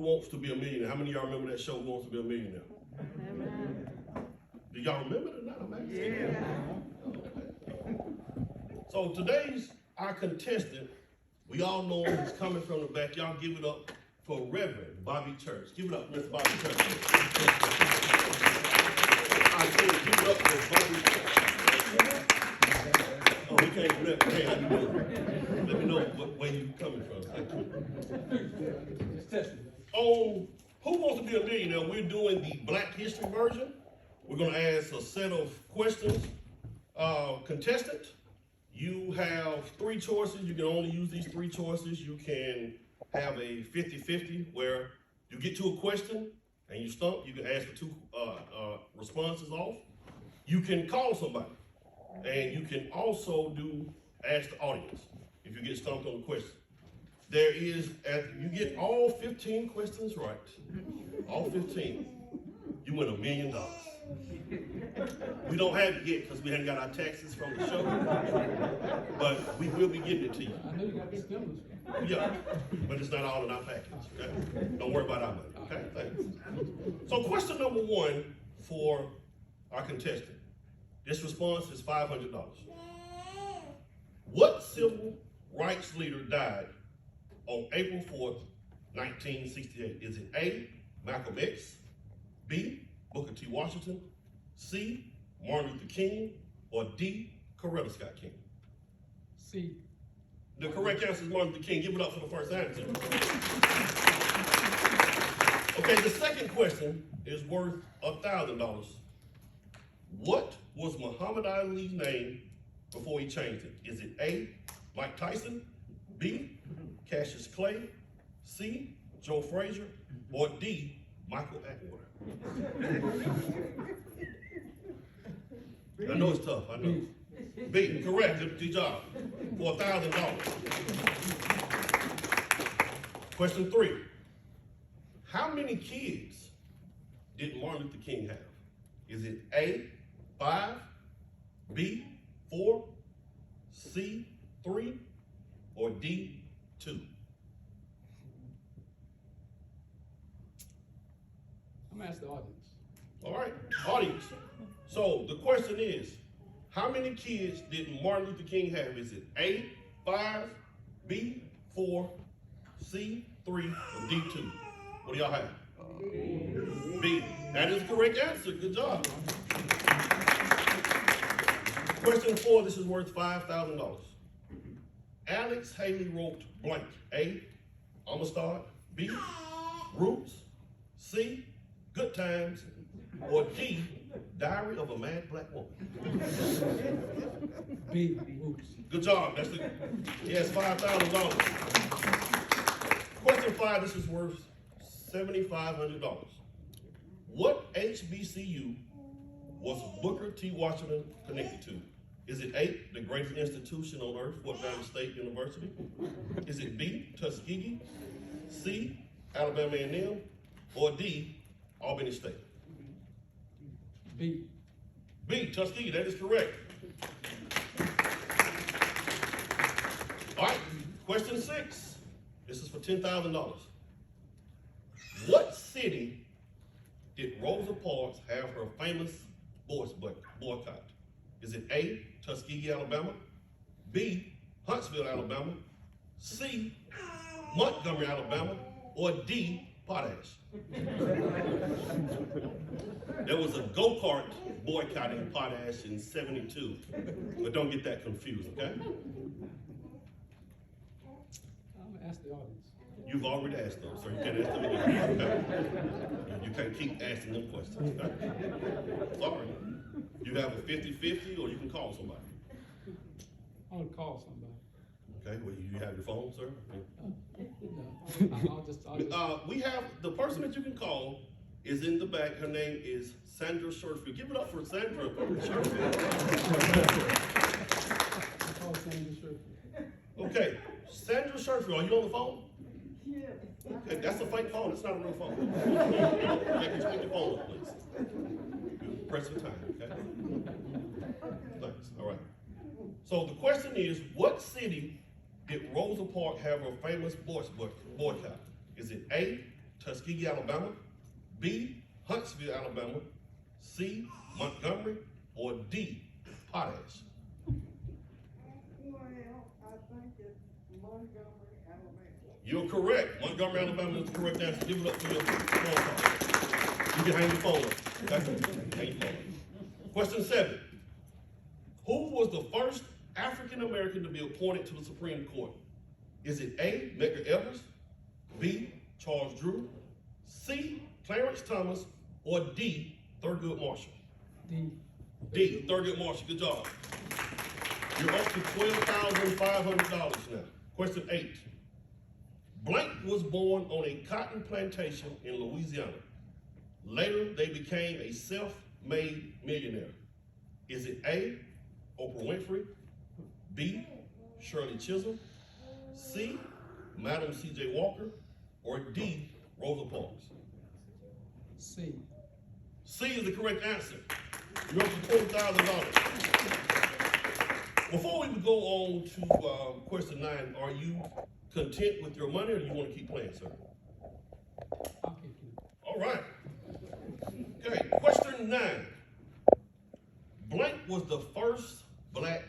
Wants to Be a Millionaire? How many of y'all remember that show, Who Wants to Be a Millionaire? Do y'all remember it or not? Yeah. So today's our contestant, we all know him, he's coming from the back. Y'all give it up for Reverend Bobby Church. Give it up, Mr. Bobby Church. I said, give it up for Bobby Church. Oh, he can't do that. Hey, how you doing? Let me know where you coming from. On Who Wants to Be a Millionaire, we're doing the Black History version. We're going to ask a set of questions. Contestant, you have 3 choices. You can only use these 3 choices. You can have a 50-50 where you get to a question and you stump. You can ask for 2 responses off. You can call somebody. And you can also ask the audience if you get stumped on a question. There is, if you get all 15 questions right, all 15, you win $1 million. We don't have it yet because we haven't got our taxes from the show, but we will be getting it to you. I know you got the stimulus. Yeah, but it's not all in our package, okay? Don't worry about our money, okay? Thanks. So question number 1 for our contestant. This response is $500. What civil rights leader died on April 4th, 1968? Is it A, Malcolm X, B, Booker T. Washington, C, Martin Luther King, or D, Coretta Scott King? C. The correct answer is Martin Luther King. Give it up for the first answer. Okay, the second question is worth $1,000. What was Muhammad Ali's name before he changed it? Is it A, Mike Tyson, B, Cassius Clay, C, Joe Frazier, or D, Michael Atwater? I know it's tough, I know. B, correct, good job, for $1,000. Question 3, how many kids did Martin Luther King have? Is it A, 5, B, 4, C, 3, or D, 2? I'm gonna ask the audience. All right, audience. So the question is, how many kids did Martin Luther King have? Is it A, 5, B, 4, C, 3, or D, 2? What do y'all have? B. That is the correct answer. Good job. Question 4, this is worth $5,000. Alex Haley wrote blank. A, Amistad. B, Roots. C, Good Times. Or D, Diary of a Mad Black Woman. B, Roots. Good job. Yes, $5,000. Question 5, this is worth $7,500. What HBCU was Booker T. Washington connected to? Is it A, the greatest institution on earth, Fort Valley State University? Is it B, Tuskegee? C, Alabama A&M? Or D, Albany State? B. B, Tuskegee, that is correct. All right, question 6. This is for $10,000. What city did Rosa Parks have her famous boycott? Is it A, Tuskegee, Alabama? B, Huntsville, Alabama? C, Montgomery, Alabama? Or D, Potash? There was a go-kart boycotting Potash in '72, but don't get that confused, okay? I'm gonna ask the audience. You've already asked them, so you can't ask them again, okay? You can't keep asking them questions, okay? Sorry. You have a 50-50, or you can call somebody. I'm gonna call somebody. Okay, well, you have your phone, sir? No, I'll just. We have, the person that you can call is in the back. Her name is Sandra Sherfield. Give it up for Sandra Sherfield. I'll call Sandra Sherfield. Okay, Sandra Sherfield, are you on the phone? Yes. Okay, that's a fake phone, it's not a real phone. Okay, can you pick your phone up, please? Press the time, okay? Thanks, all right. So the question is, what city did Rosa Parks have her famous boycott? Is it A, Tuskegee, Alabama, B, Huntsville, Alabama, C, Montgomery, or D, Potash? Well, I think it's Montgomery, Alabama. You're correct. Montgomery, Alabama is the correct answer. Give it up to your phone call. You can hang your phone up. Okay? Hang your phone up. Question 7. Who was the first African American to be appointed to the Supreme Court? Is it A, Medgar Evers, B, Charles Drew, C, Clarence Thomas, or D, Thurgood Marshall? D, Thurgood Marshall. Good job. You're up to $12,500 now. Question 8. Blank was born on a cotton plantation in Louisiana. Later, they became a self-made millionaire. Is it A, Oprah Winfrey, B, Shirley Chisholm, C, Madam C.J. Walker, or D, Rosa Parks? C. C is the correct answer. You're up to $40,000. Before we go on to question 9, are you content with your money, or do you want to keep playing, sir? I'll keep you. All right. Okay, question 9. Blank was the first black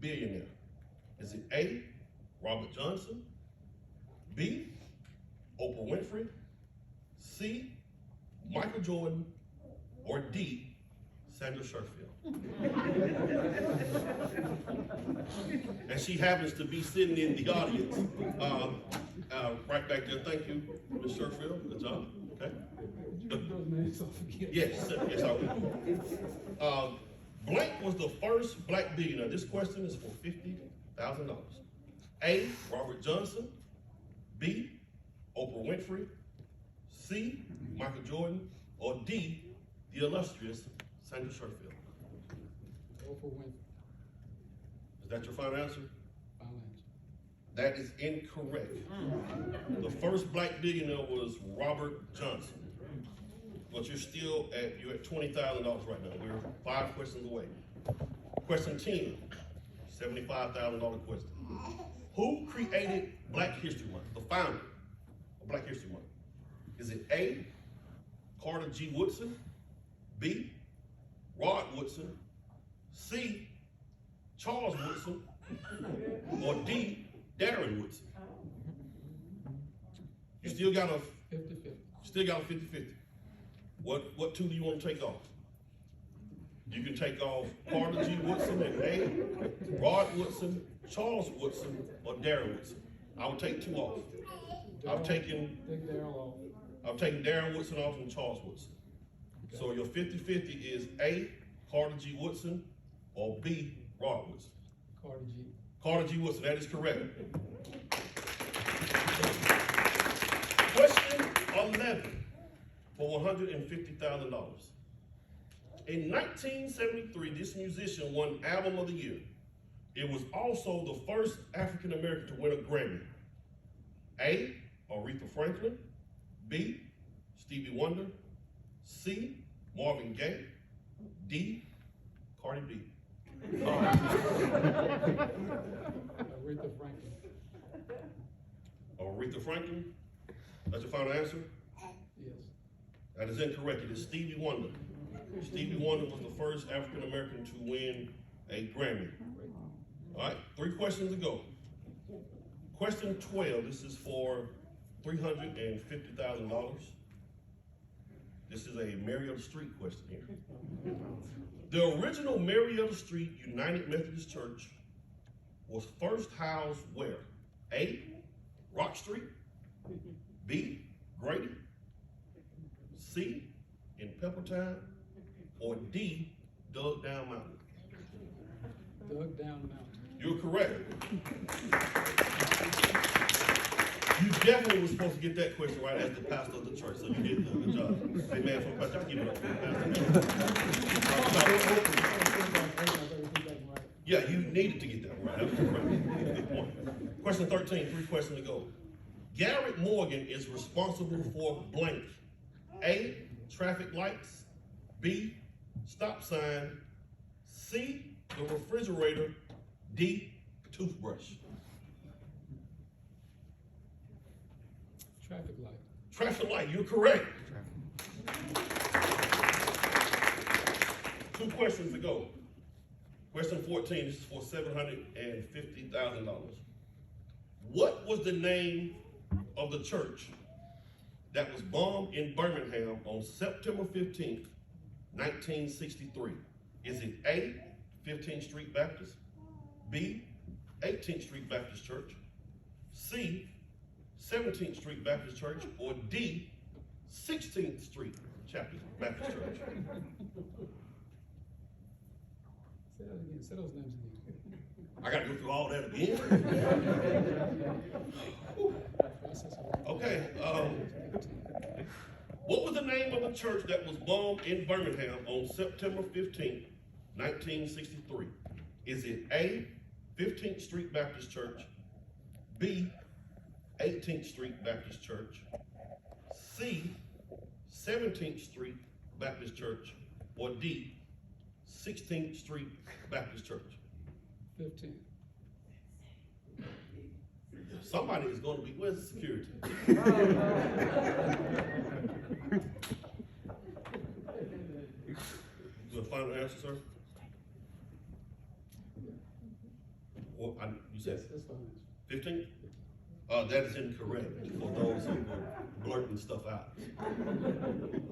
billionaire. Is it A, Robert Johnson, B, Oprah Winfrey, C, Michael Jordan, or D, Sandra Sherfield? And she happens to be sitting in the audience right back there. Thank you, Ms. Sherfield. Good job. Okay. Those names I'll forget. Yes, yes, I will. Blank was the first black billionaire. This question is for $50,000. A, Robert Johnson, B, Oprah Winfrey, C, Michael Jordan, or D, the illustrious Sandra Sherfield? Oprah Winfrey. Is that your final answer? Final answer. That is incorrect. The first black billionaire was Robert Johnson. But you're at $20,000 right now. We're 5 questions away. Question 10, $75,000 question. Who created Black History Month? The founder of Black History Month. Is it A, Carter G. Woodson, B, Rod Woodson, C, Charles Woodson, or D, Darren Woodson? You still got a 50-50. What 2 do you want to take off? You can take off Carter G. Woodson and A, Rod Woodson, Charles Woodson, or Darren Woodson. I will take 2 off. Take Daryl off. I've taken Darren Woodson off and Charles Woodson. Okay. So your 50-50 is A, Carter G. Woodson, or B, Rod Woodson. Carter G. Carter G. Woodson, that is correct. Question 11 for $150,000. In 1973, this musician won Album of the Year. It was also the first African American to win a Grammy. A, Aretha Franklin, B, Stevie Wonder, C, Marvin Gaye, D, Cardi B. Aretha Franklin. Aretha Franklin, that's your final answer? Yes. That is incorrect. It is Stevie Wonder. Stevie Wonder was the first African American to win a Grammy. All right, 3 questions to go. Question 12, this is for $350,000. This is a Marietta Street question here. The original Marietta Street United Methodist Church was first housed where? A, Rock Street, B, Grady, C, in Peppertown, or D, Dug Down Mountain? Dug Down Mountain. You're correct. You definitely were supposed to get that question right as the pastor of the church, so you did a good job. Amen. For the pastor, give it up for the pastor. Yeah, you needed to get that right. That was correct. Good point. Question 13, 3 questions to go. Garrett Morgan is responsible for blank. A, traffic lights, B, stop sign, C, the refrigerator, D, toothbrush. Traffic light. Traffic light, you're correct. 2 questions to go. Question 14 is for $750,000. What was the name of the church that was bombed in Birmingham on September 15th, 1963? Is it A, 15th Street Baptist, B, 18th Street Baptist Church, C, 17th Street Baptist Church, or D, 16th Street Baptist Church? Say that again, say those names again. I gotta go through all that again? Okay, what was the name of the church that was bombed in Birmingham on September 15th, 1963? Is it A, 15th Street Baptist Church, B, 18th Street Baptist Church, C, 17th Street Baptist Church, or D, 16th Street Baptist Church? 15. Somebody is going to be, where's the security? You a final answer, sir? Well, you said Yes, that's fine. 15? That is incorrect for those who were blurting stuff out.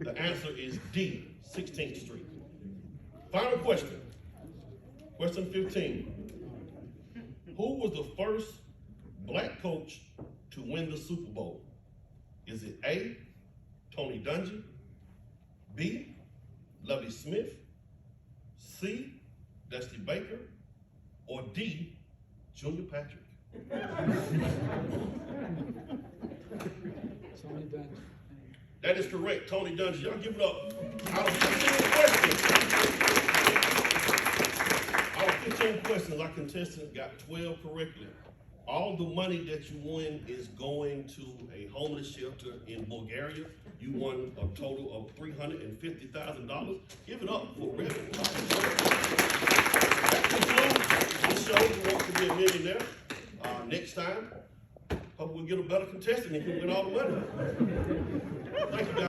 The answer is D, 16th Street. Final question. Question 15. Who was the first black coach to win the Super Bowl? Is it A, Tony Dungy, B, Lovie Smith, C, Dusty Baker, or D, Junior Patrick? Tony Dungy. That is correct, Tony Dungy. Y'all give it up. Out of 15 questions, our contestant got 12 correctly. All the money that you win is going to a homeless shelter in Bulgaria. You won a total of $350,000. Give it up for Rick. That concludes the show. Who Wants to Be a Millionaire? Next time, hope we'll get a better contestant and he can win all the money. Thank you, guys.